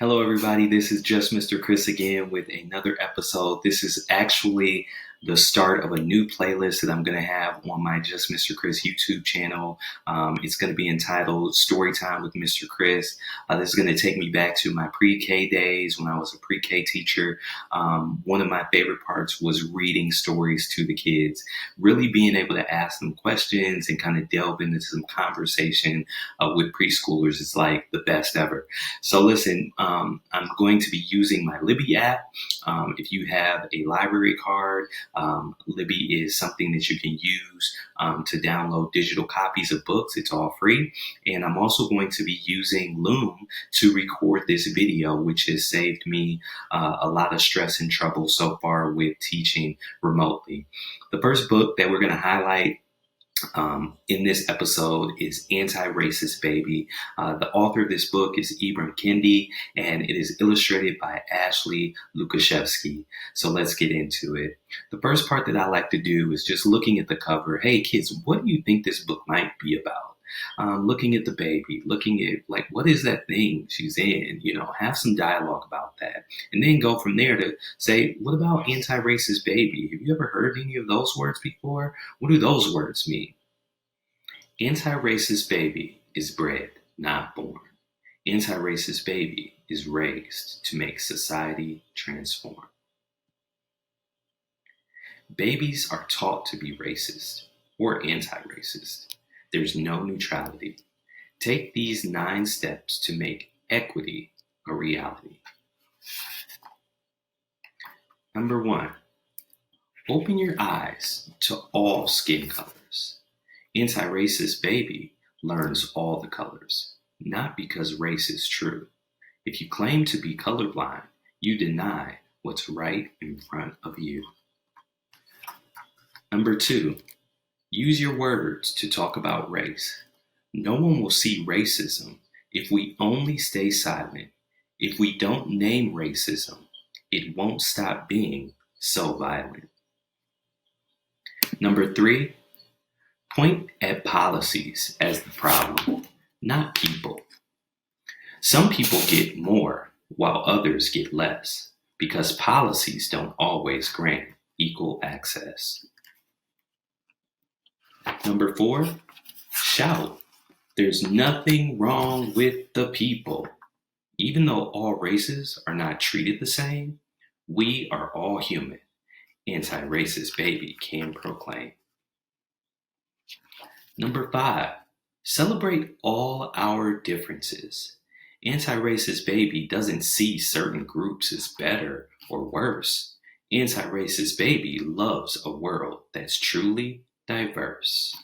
Hello, everybody. This is just Mr. Chris again with another episode. This is actually the start of a new playlist that I'm going to have on my Just Mr. Chris YouTube channel. It's going to be entitled Storytime with Mr. Chris. This is going to take me back to my pre-K days when I was a pre-K teacher. One of my favorite parts was reading stories to the kids, really being able to ask them questions and kind of delve into some conversation with preschoolers. It's like the best ever. So listen, I'm going to be using my Libby app. If you have a library card, Libby is something that you can use to download digital copies of books. It's all free. And I'm also going to be using Loom to record this video, which has saved me a lot of stress and trouble so far with teaching remotely. The first book that we're going to highlight in this episode is Antiracist Baby. The author of this book is Ibram Kendi, and it is illustrated by Ashley Lukashevsky. So let's get into it. The first part that I like to do is just looking at the cover. Hey kids, what do you think this book might be about? Looking at the baby, looking at like, what is that thing she's in? Have some dialogue about that. And then go from there to say, what about anti-racist baby? Have you ever heard any of those words before? What do those words mean? Anti-racist baby is bred, not born. Anti-racist baby is raised to make society transform. Babies are taught to be racist or anti-racist. There's no neutrality. Take these 9 steps to make equity a reality. Number 1, open your eyes to all skin colors. Anti-racist baby learns all the colors, not because race is true. If you claim to be colorblind, you deny what's right in front of you. Number 2, use your words to talk about race. No one will see racism if we only stay silent. If we don't name racism, it won't stop being so violent. Number 3, point at policies as the problem, not people. Some people get more while others get less because policies don't always grant equal access. Number 4, shout. There's nothing wrong with the people. Even though all races are not treated the same, we are all human. Anti-racist baby can proclaim. Number 5, celebrate all our differences. Anti-racist baby doesn't see certain groups as better or worse. Anti-racist baby loves a world that's truly diverse.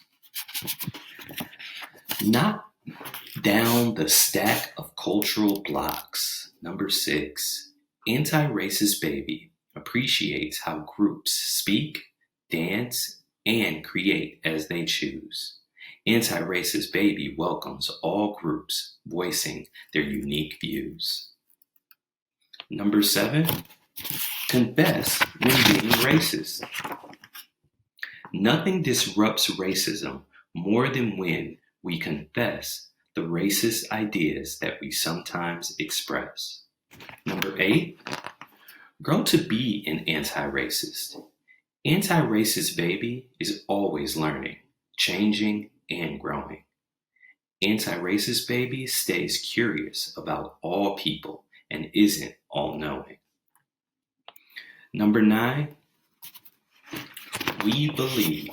Knock down the stack of cultural blocks. Number 6, anti-racist baby appreciates how groups speak, dance, and create as they choose. Anti-racist baby welcomes all groups voicing their unique views. Number 7, confess when being racist. Nothing disrupts racism more than when we confess the racist ideas that we sometimes express. Number 8, grow to be an anti-racist. Anti-racist baby is always learning, changing, and growing. Anti-racist baby stays curious about all people and isn't all-knowing. Number 9, we believe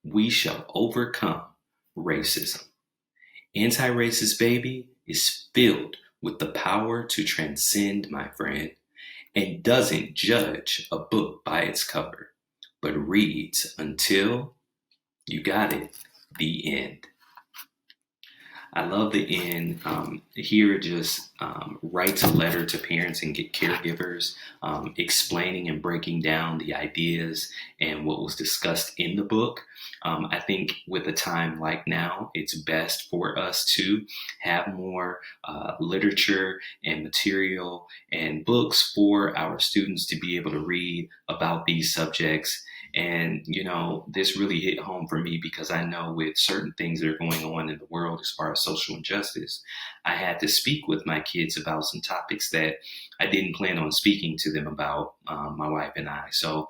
we shall overcome racism. Anti-racist baby is filled with the power to transcend, my friend, and doesn't judge a book by its cover, but reads until, you got it, the end. I love the end. Here just writes a letter to parents and caregivers, explaining and breaking down the ideas and what was discussed in the book. I think with a time like now, it's best for us to have more literature and material and books for our students to be able to read about these subjects And, this really hit home for me because I know with certain things that are going on in the world as far as social injustice, I had to speak with my kids about some topics that I didn't plan on speaking to them about, my wife and I. So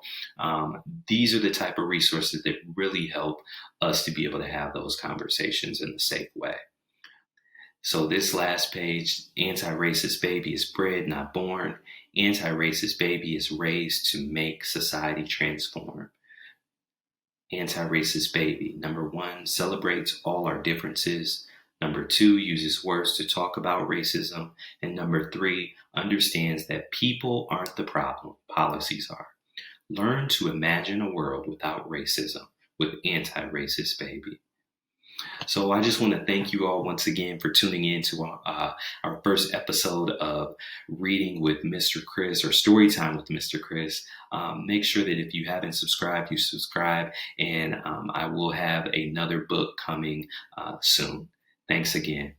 these are the type of resources that really help us to be able to have those conversations in a safe way. So this last page, anti-racist baby is bred, not born. Anti-racist baby is raised to make society transform. Anti-racist baby, number one, celebrates all our differences. Number two, uses words to talk about racism. And number three, understands that people aren't the problem, policies are. Learn to imagine a world without racism with anti-racist baby. So I just want to thank you all once again for tuning in to our first episode of Reading with Mr. Chris or Storytime with Mr. Chris. Make sure that if you haven't subscribed, you subscribe, and I will have another book coming soon. Thanks again.